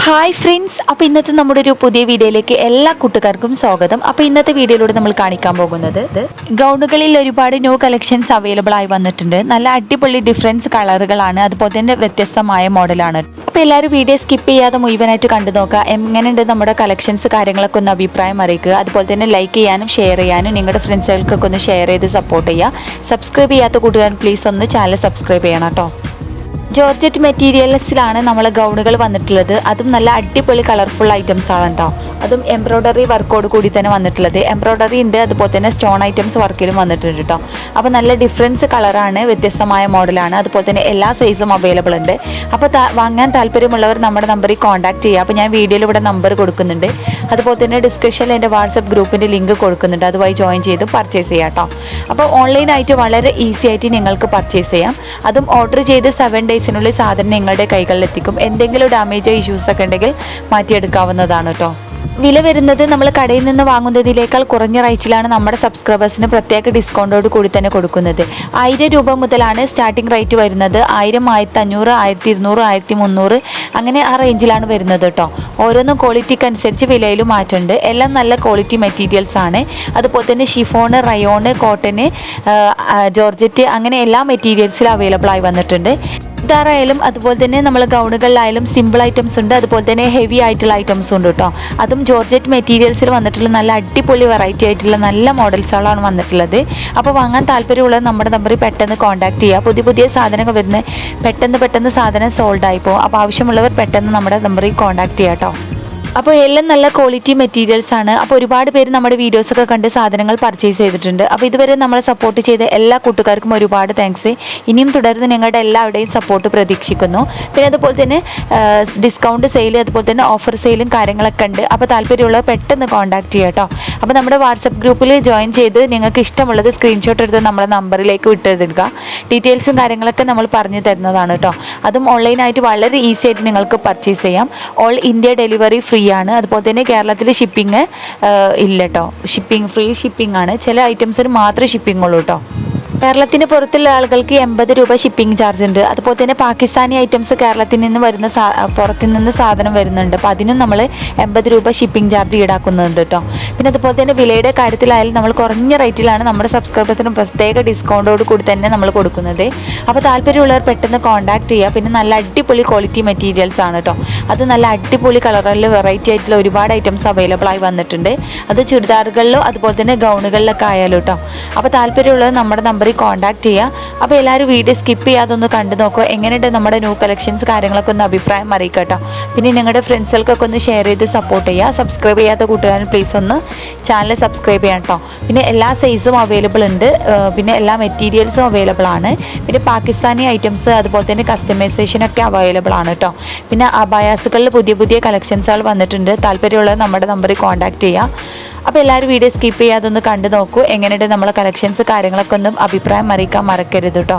Hi friends, അപ്പോൾ ഇന്നത്തെ നമ്മുടെ ഒരു പുതിയ വീഡിയോയിലേക്ക് എല്ലാ കൂട്ടുകാർക്കും സ്വാഗതം. അപ്പോൾ ഇന്നത്തെ വീഡിയോയിലൂടെ നമ്മൾ കാണിക്കാൻ പോകുന്നത് ഗൗണുകളിൽ ഒരുപാട് ന്യൂ കളക്ഷൻസ് അവൈലബിൾ ആയി വന്നിട്ടുണ്ട്. നല്ല അടിപൊളി ഡിഫറൻസ് കളറുകളാണ്, അതുപോലെ തന്നെ വ്യത്യസ്തമായ മോഡലാണ്. അപ്പോൾ എല്ലാവരും വീഡിയോ സ്കിപ്പ് ചെയ്യാതെ മുഴുവനായിട്ട് കണ്ടു നോക്കുക. എങ്ങനെയുണ്ട് നമ്മുടെ കളക്ഷൻസ് കാര്യങ്ങളൊക്കെ ഒന്ന് അഭിപ്രായം അറിയിക്കുക. അതുപോലെ തന്നെ ലൈക്ക് ചെയ്യാനും ഷെയർ ചെയ്യാനും നിങ്ങളുടെ ഫ്രണ്ട്സുകൾക്കൊക്കെ ഒന്ന് ഷെയർ ചെയ്ത് സപ്പോർട്ട് ചെയ്യുക. സബ്സ്ക്രൈബ് ചെയ്യാത്ത കൂട്ടുകാർ പ്ലീസ് ഒന്ന് ചാനൽ സബ്സ്ക്രൈബ് ചെയ്യണം കേട്ടോ. ജോർജറ്റ് മെറ്റീരിയൽസിലാണ് നമ്മളെ ഗൗണുകൾ വന്നിട്ടുള്ളത്. അതും നല്ല അടിപൊളി കളർഫുൾ ഐറ്റംസ് ആണ് കേട്ടോ. അതും എംബ്രോയ്ഡറി വർക്കോട് കൂടി തന്നെ വന്നിട്ടുള്ളത്. എംബ്രോയ്ഡറി ഉണ്ട്, അതുപോലെ തന്നെ സ്റ്റോൺ ഐറ്റംസ് വർക്കിലും വന്നിട്ടുണ്ട് കേട്ടോ. അപ്പോൾ നല്ല ഡിഫറൻസ് കളറാണ്, വ്യത്യസ്തമായ മോഡലാണ്. അതുപോലെ തന്നെ എല്ലാ സൈസും അവൈലബിൾ ഉണ്ട്. അപ്പോൾ വാങ്ങാൻ താല്പര്യമുള്ളവർ നമ്മുടെ നമ്പറിൽ കോൺടാക്ട് ചെയ്യുക. അപ്പോൾ ഞാൻ വീഡിയോയിൽ ഇവിടെ നമ്പർ കൊടുക്കുന്നുണ്ട്. അതുപോലെ തന്നെ ഡിസ്ക്രിപ്ഷനിൽ എൻ്റെ വാട്സപ്പ് ഗ്രൂപ്പിൻ്റെ ലിങ്ക് കൊടുക്കുന്നുണ്ട്. അതുവഴി ജോയിൻ ചെയ്ത് പർച്ചേസ് ചെയ്യാം കേട്ടോ. അപ്പോൾ ഓൺലൈനായിട്ട് വളരെ ഈസി ആയിട്ട് നിങ്ങൾക്ക് പർച്ചേസ് ചെയ്യാം. അതും ഓർഡർ ചെയ്ത് 7 ഡേയ്സിനുള്ളിൽ സാധനം നിങ്ങളുടെ കൈകളിലെത്തിക്കും. എന്തെങ്കിലും ഡാമേജോ ഇഷ്യൂസ് ഒക്കെ ഉണ്ടെങ്കിൽ മാറ്റിയെടുക്കാവുന്നതാണ് കേട്ടോ. വില വരുന്നത് നമ്മൾ കടയിൽ നിന്ന് വാങ്ങുന്നതിനേക്കാൾ കുറഞ്ഞ റേറ്റിലാണ് നമ്മുടെ സബ്സ്ക്രൈബേഴ്സിന് പ്രത്യേക ഡിസ്കൗണ്ടോട് കൂടി തന്നെ കൊടുക്കുന്നത്. 1000 രൂപ മുതലാണ് സ്റ്റാർട്ടിംഗ് റേറ്റ് വരുന്നത്. 1000, 1500, 1200, 1300 അങ്ങനെ ആ റേഞ്ചിലാണ് വരുന്നത് കേട്ടോ. ഓരോന്നും ക്വാളിറ്റിക്ക് അനുസരിച്ച് വിലയിലും മാറ്റമുണ്ട്. എല്ലാം നല്ല ക്വാളിറ്റി മെറ്റീരിയൽസ് ആണ്. അതുപോലെ തന്നെ ഷിഫോണ്, റയോണ്, കോട്ടന്, ജോർജറ്റ് അങ്ങനെ എല്ലാ മെറ്റീരിയൽസിലും അവൈലബിൾ ആയി വന്നിട്ടുണ്ട്. ചുരിദാറായാലും അതുപോലെ തന്നെ നമ്മൾ ഗൗണുകളിലായാലും സിമ്പിൾ ഐറ്റംസ് ഉണ്ട്, അതുപോലെ തന്നെ ഹെവി ആയിട്ടുള്ള ഐറ്റംസും ഉണ്ട് കേട്ടോ. അതും ജോർജറ്റ് മെറ്റീരിയൽസിൽ വന്നിട്ടുള്ള നല്ല അടിപൊളി വെറൈറ്റി ആയിട്ടുള്ള നല്ല മോഡൽസുകളാണ് വന്നിട്ടുള്ളത്. അപ്പോൾ വാങ്ങാൻ താല്പര്യമുള്ളത് നമ്മുടെ നമ്പറിൽ പെട്ടെന്ന് കോൺടാക്ട് ചെയ്യുക. പുതിയ സാധനങ്ങൾ വരുന്ന പെട്ടെന്ന് സാധനം സോൾഡ് ആയിപ്പോൾ. അപ്പോൾ ആവശ്യമുള്ളവർ പെട്ടെന്ന് നമ്മുടെ നമ്പറിൽ കോൺടാക്ട് ചെയ്യാം കേട്ടോ. അപ്പോൾ എല്ലാം നല്ല ക്വാളിറ്റി മെറ്റീരിയൽസ് ആണ്. അപ്പോൾ ഒരുപാട് പേര് നമ്മുടെ വീഡിയോസൊക്കെ കണ്ട് സാധനങ്ങൾ പർച്ചേസ് ചെയ്തിട്ടുണ്ട്. അപ്പോൾ ഇതുവരെ നമ്മളെ സപ്പോർട്ട് ചെയ്ത എല്ലാ കൂട്ടുകാർക്കും ഒരുപാട് താങ്ക്സ്. ഇനിയും തുടർന്ന് നിങ്ങളുടെ എല്ലാവരുടെയും സപ്പോർട്ട് പ്രതീക്ഷിക്കുന്നു. പിന്നെ അതുപോലെ തന്നെ ഡിസ്കൗണ്ട് സെയിൽ, അതുപോലെ തന്നെ ഓഫർ സെയിലും കാര്യങ്ങളൊക്കെ ഉണ്ട്. അപ്പോൾ താല്പര്യമുള്ളവർ പെട്ടെന്ന് കോൺടാക്ട് ചെയ്യുക കേട്ടോ. അപ്പോൾ നമ്മുടെ വാട്സപ്പ് ഗ്രൂപ്പിൽ ജോയിൻ ചെയ്ത് നിങ്ങൾക്ക് ഇഷ്ടമുള്ളത് സ്ക്രീൻഷോട്ട് എടുത്ത് നമ്മളെ നമ്പറിലേക്ക് വിട്ടെടുക്കുക. ഡീറ്റെയിൽസും കാര്യങ്ങളൊക്കെ നമ്മൾ പറഞ്ഞു തരുന്നതാണ് കേട്ടോ. അതും ഓൺലൈനായിട്ട് വളരെ ഈസി ആയിട്ട് നിങ്ങൾക്ക് പർച്ചേസ് ചെയ്യാം. ഓൾ ഇന്ത്യ ഡെലിവറി ഫ്രീ ആണ്. അതുപോലെ തന്നെ കേരളത്തിൽ ഷിപ്പിംഗ് ഇല്ല കേട്ടോ. ഫ്രീ ഷിപ്പിംഗ് ആണ്. ചില ഐറ്റംസിന് മാത്രമേ ഷിപ്പിംഗ് ഉള്ളൂ കേട്ടോ. കേരളത്തിന് പുറത്തുള്ള ആളുകൾക്ക് 80 രൂപ ഷിപ്പിംഗ് ചാർജ് ഉണ്ട്. അതുപോലെ തന്നെ പാകിസ്ഥാനി ഐറ്റംസ് കേരളത്തിൽ നിന്ന് വരുന്ന പുറത്തു നിന്ന് സാധനം വരുന്നുണ്ട്. അപ്പോൾ അതിനും നമ്മൾ 80 രൂപ ഷിപ്പിംഗ് ചാർജ് ഈടാക്കുന്നുണ്ട് കേട്ടോ. പിന്നെ അതുപോലെ തന്നെ വിലയുടെ കാര്യത്തിലായാലും നമ്മൾ കുറഞ്ഞ റേറ്റിലാണ് നമ്മുടെ സബ്സ്ക്രൈബേഴ്സിന് പ്രത്യേക ഡിസ്കൗണ്ടോട് കൂടി തന്നെ നമ്മൾ കൊടുക്കുന്നത്. അപ്പോൾ താല്പര്യമുള്ളവർ പെട്ടെന്ന് കോൺടാക്ട് ചെയ്യുക. പിന്നെ നല്ല അടിപൊളി ക്വാളിറ്റി മെറ്റീരിയൽസ് ആണ് കേട്ടോ. അത് നല്ല അടിപൊളി കളറിൽ വെറൈറ്റി ആയിട്ടുള്ള ഒരുപാട് ഐറ്റംസ് അവൈലബിൾ ആയി വന്നിട്ടുണ്ട്. അത് ചുരിദാറുകളിലോ അതുപോലെ തന്നെ ഗൗണുകളിലൊക്കെ ആയാലും കേട്ടോ. അപ്പോൾ താല്പര്യമുള്ളവർ നമ്മുടെ നമ്പറിൽ കോൺടാക്ട് ചെയ്യുക. അപ്പോൾ എല്ലാവരും വീഡിയോ സ്കിപ്പ് ചെയ്യാതൊന്ന് കണ്ടു നോക്കുക. എങ്ങനെയുണ്ട് നമ്മുടെ ന്യൂ കളക്ഷൻസ് കാര്യങ്ങളൊക്കെ ഒന്ന് അഭിപ്രായം അറിയിക്കുക കേട്ടോ. പിന്നെ നിങ്ങളുടെ ഫ്രണ്ട്സുകൾക്കൊക്കെ ഒന്ന് ഷെയർ ചെയ്ത് സപ്പോർട്ട് ചെയ്യുക. സബ്സ്ക്രൈബ് ചെയ്യാത്ത കൂട്ടുകാരൻ പ്ലീസ് ഒന്ന് ചാനൽ സബ്സ്ക്രൈബ് ചെയ്യാം കേട്ടോ. പിന്നെ എല്ലാ സൈസും അവൈലബിൾ ഉണ്ട്. പിന്നെ എല്ലാ മെറ്റീരിയൽസും അവൈലബിൾ ആണ്. പിന്നെ പാകിസ്ഥാനി ഐറ്റംസ് അതുപോലെ തന്നെ കസ്റ്റമൈസേഷനൊക്കെ അവൈലബിൾ ആണ് കേട്ടോ. പിന്നെ അബായാസുകളിൽ പുതിയ കളക്ഷൻസുകൾ വന്നിട്ടുണ്ട്. താല്പര്യമുള്ളത് നമ്മുടെ നമ്പറിൽ കോൺടാക്ട് ചെയ്യുക. അപ്പോൾ എല്ലാവരും വീഡിയോ സ്കിപ്പ് ചെയ്യാതെ ഒന്ന് കണ്ടു നോക്കൂ. എങ്ങനെയുണ്ട് നമ്മളെ കളക്ഷൻസ് കാര്യങ്ങളൊക്കെ ഒന്നും അഭിപ്രായം അറിയിക്കാൻ മറക്കരുത് കേട്ടോ.